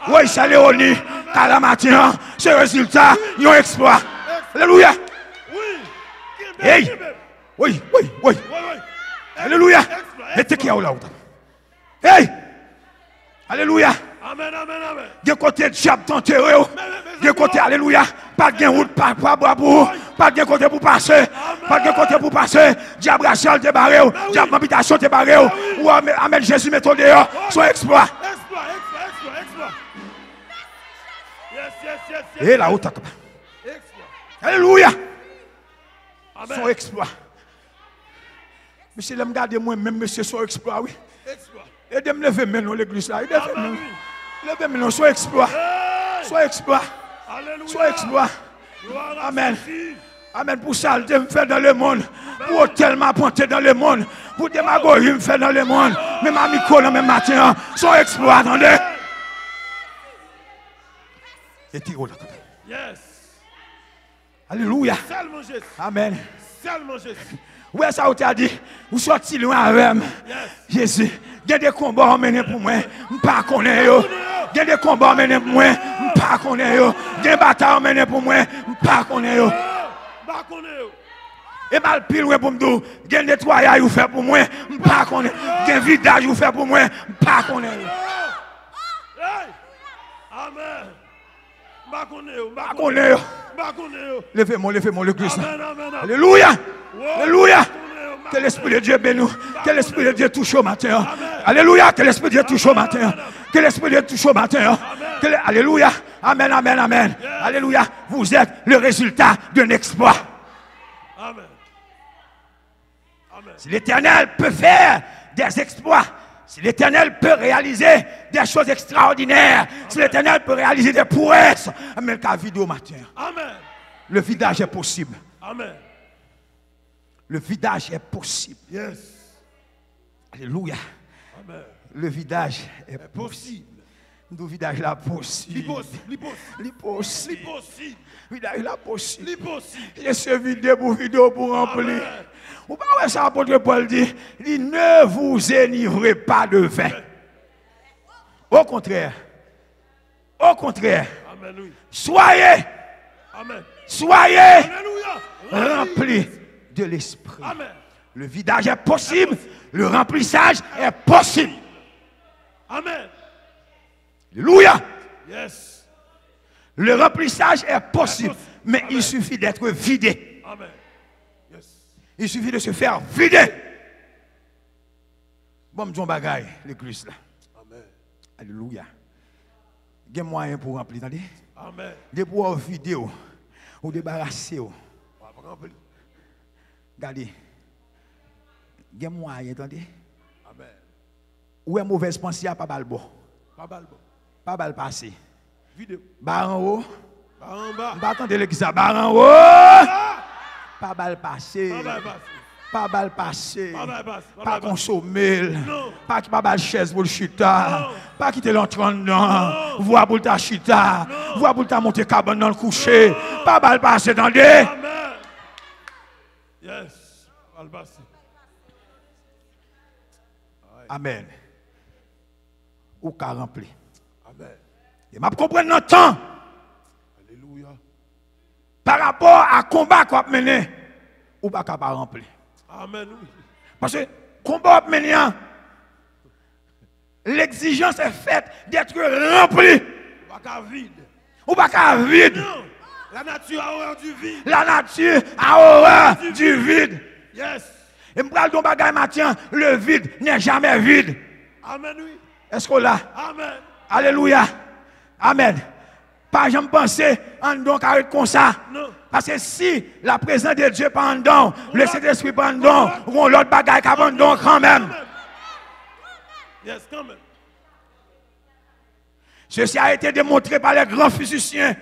Oui, c'est Léonie, calamatin, c'est résultat, yon exploit. Alléluia. Hey. Oui. Alléluia. Mettez qui est là. Hey. Alléluia. Amen. De côté de diable t'enterré. De côté, alléluia. Pas de route, pas bois, pas de côté pour passer. Pas de côté pour passer. Diable rachel te barré. Diable habitation te barré. Ou amen Jésus met dehors. Son exploit. Exploit. Yes. Et là, où t'as. Alléluia. Son exploit. Monsieur, l'aime garder moi, même monsieur, son exploit, oui. Exploit. Aidez-moi lever maintenant l'église là. Levez maintenant, soit exploit. Soit exploit. Soit exploit. Amen. Amen. Pour ça, je me fais dans le monde. Pour tellement apporter dans le monde. Pour démagogie, me fait dans le monde. Même à micro, le même matin. Soit exploit, attendez. Et tire là. Yes. Alléluia. Seulement Jésus. Amen. Seulement Jésus. Ouais, ça, vous t'a dit. Vous sortez loin avec moi. Jésus. Il y a des combats à mener pour moi. Je ne sais pas qu'on est. Il y a des combats à mener pour moi. Je ne sais pas qu'on est. Il y a des batailles à mener pour moi. Je ne sais pas qu'on est. Et mal pile pour me dire. Il y a des nettoyages à faire pour moi. Je ne sais pas qu'on est. Il y a un vidage à faire pour moi. Je ne sais pas qu'on est. Amen. Levez-moi le Christ. Alléluia. Alléluia. Que l'Esprit de Dieu bénisse. Que l'Esprit de Dieu touche au matin. Alléluia. Que l'Esprit de Dieu touche au matin. Que l'Esprit de Dieu touche au matin. Alléluia. Amen. Alléluia. Vous êtes le résultat d'un exploit. Amen. Si l'Éternel peut faire des exploits, si l'Éternel peut réaliser des choses extraordinaires, si l'Éternel peut réaliser des prouesses, mais qu'à vidéo matin. Amen. Le vidage est possible. Amen. Le vidage est possible. Yes. Alléluia. Amen. Le vidage est possible. Le vidage là possible. L'impossible. Vidage là possible. L'impossible. Il se vidé pour vidéo pour remplir. Ou pas ouais ça apôtre Paul dit, ne vous enivrez pas de vin. Au contraire. Amen, oui. Soyez Alléluia. remplis de l'esprit. Amen. Le vidage est possible, le remplissage est possible. Amen. Alléluia. Yes. Le remplissage est possible, mais il suffit d'être vidé. Amen. Yes. Il suffit de se faire vider. Bon, John Bagay, l'église là. Amen. Alléluia. Il y a moyen pour remplir, attendez. Amen. Des pour vider ou débarrasser. Regardez. Il y a moyen, attendez. Amen. Ou est mauvaise pensée, pas bal bon. Pas bal bon. Pas bal passé. Vidéo. Bar en haut. Bar en bas. Pas attendre l'église, bar en haut. Pas bal passé. Pas bal passé. Pas bal passé. Pas bal passé. Pas consommer. Non. Pas qui pas bal chaise pour le chita. Non. Pas quitter l'entrant dedans. Voix pour ta chita. Voix pour ta monter cabane dans le coucher. Pas bal passé, attendez. Amen. Yes. Bal passé. Amen. Ou qu'a rempli. Amen. Et m'a comprendre notre temps. Alléluia. Par rapport à combat qu'on a mené, ou pas capable de remplir. Amen, oui. Parce que combat qu'on a mené, l'exigence est faite d'être rempli. Pas qu'à vide. Ou pas qu'à vide. Non. La nature a horreur du vide. La nature a horreur du vide. Yes. Et m'bral don bagay matin, le vide n'est jamais vide. Amen, oui. Est-ce qu'on l'a? Amen. Alléluia. Amen. Pas jamais penser en don carré comme ça. Non. Parce que si la présence de Dieu pendant, le Saint-Esprit pendant, ou l'autre bagay qui abandonne quand même. Yes, quand même. Ceci a été démontré par les grands physiciens,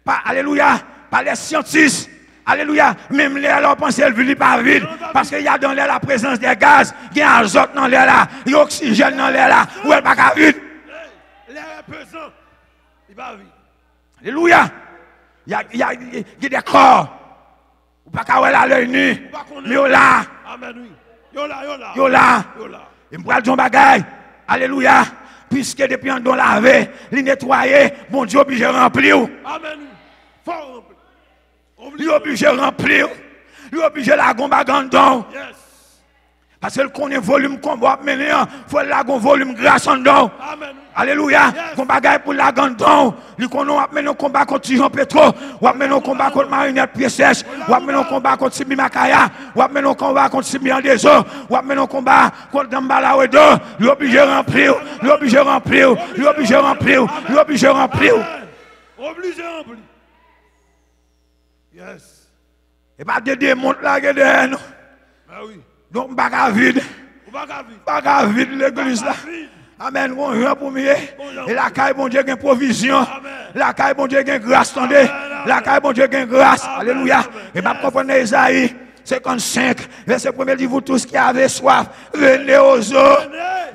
par, alléluia, par les scientifiques. Alléluia. Même l'air, leur pensée, elle vit pas vide. Parce qu'il y a dans l'air la présence des gaz, il y a un azote dans l'air là, il y a oxygène dans l'air là, où elle pas qu'à vide. L'air est pesant. Il va vite. Alléluia. Il y a des corps. Ou pas qu'à voir à l'œil nu. Mais yo là. Amen, oui. Yo là, yo là. Yo là. Yo là. Et me pral ton bagay. Alléluia. Puisque depuis on doit laver, les nettoyer, bon Dieu obligé de remplir. Amen, oui. Faut remplir. Il est obligé de remplir. Il est obligé de la gomba gandon. Yes. Parce que qu'on est volume combat mener, il faut la volume grâce en don. Amen. Alléluia. Qu'on bagaille pour la gandon. Lui qu'on a mené un combat contre Jean Petro, ou a mené un combat contre Marinette Pied Sèche, ou a mené un combat contre Simi Makaya, ou a mené un combat contre Simi Andezo, ou a mené un combat contre Dambala Wedo. Il est obligé de remplir. Il est obligé de remplir. Il est obligé de remplir. Il est obligé de remplir. Obligé de remplir. Yes. Et pas de démon là derrière nous. Ah oui. Donc pas vide. Ou pas qu'à vide. Pas vide l'église là. Amen. On pour mieux. Et la caille bon Dieu gagne provision. La caille bon Dieu gagne grâce, attendez. La caille bon Dieu gagne grâce. Alléluia. Et pas comprendre Isaïe 55, verset 1er dit, vous tous qui avez soif, venez aux eaux.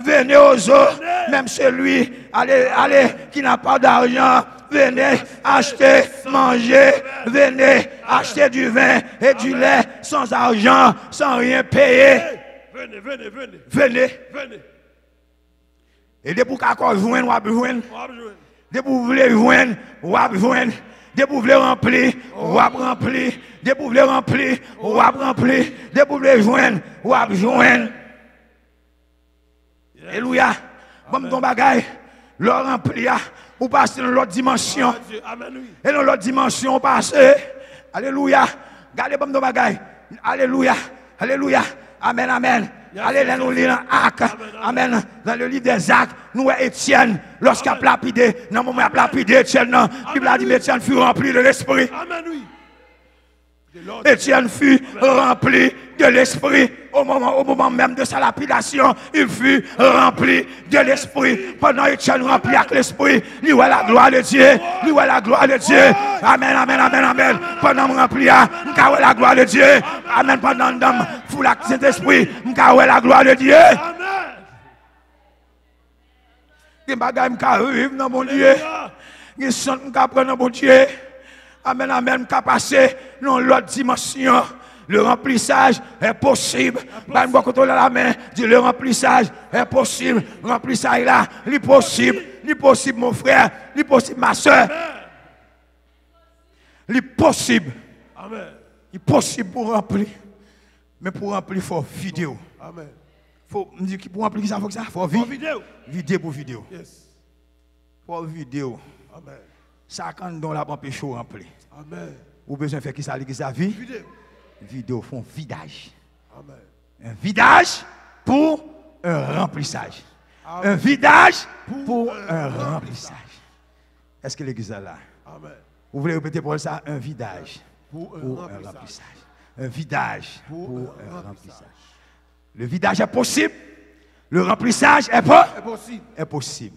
Venez aux eaux. Même celui, allez, qui n'a pas d'argent. Venez acheter, manger, venez acheter du vin et du lait sans argent, sans rien payer. Venez, venez, venez. Venez. Venez. Et dès pour qu'on joigne, on joindre. On va jouer. Dès pour vous voulez joindre, on joindre. Dès pour vous voulez remplir, on remplir. Dès pour vous voulez remplir, on remplir. Dès pour vous voulez joindre, on joindre. Alléluia. Bon, ton bagage, le remplir. Ou passer dans l'autre dimension. Amen, oui. Et dans l'autre dimension, on passe. Alléluia. Gardez bon bagaille. Alléluia. Alléluia. Amen, amen. Allez, là, nous lisons Actes. Amen. Dans le livre des Actes, nous Étienne, lorsqu'il a lapidé, dans le moment où il a lapidé Étienne, la Bible a dit Étienne fut rempli de l'esprit. Amen, oui. Étienne fut rempli de l'esprit. Au moment même de sa lapidation, il fut rempli de l'esprit. Pendant Étienne rempli avec l'esprit, lui voit la gloire de Dieu. Lui voit la gloire de Dieu. Amen, amen, amen, amen. Pendant rempli, nous voit la gloire de Dieu. Amen. Pendant nous fou la Saint-Esprit, nous voit la gloire de Dieu. Amen. Il bagay m'ka vivre dans mon Dieu. Il sent m'ka prendre dans mon Dieu. Amen, amen, m'ka passer dans l'autre dimension. Le remplissage est possible. Bah, moi, quand on a la main, dit le remplissage est possible. Le remplissage là, il possible. Il possible, mon frère. Il possible, ma soeur. Il possible. Amen. Il possible pour remplir. Mais pour remplir, il faut vidéo. Amen. Faut me dire pour remplir ça, faut que ça, faut vidéo. Vidéo pour vidéo. Yes. Pour vidéo. Amen. Ça quand on l'a pas chaud rempli. Amen. Ou besoin faire qui ça vie? Vidéo. Vidéo font vidage. Amen. Un vidage pour un remplissage. Amen. Un vidage pour un remplissage. Est-ce que l'église est là? Amen. Vous voulez répéter pour ça? Un vidage Pour un remplissage. Un vidage pour un remplissage. Le vidage est possible. Le remplissage est pas? Est possible. Est possible.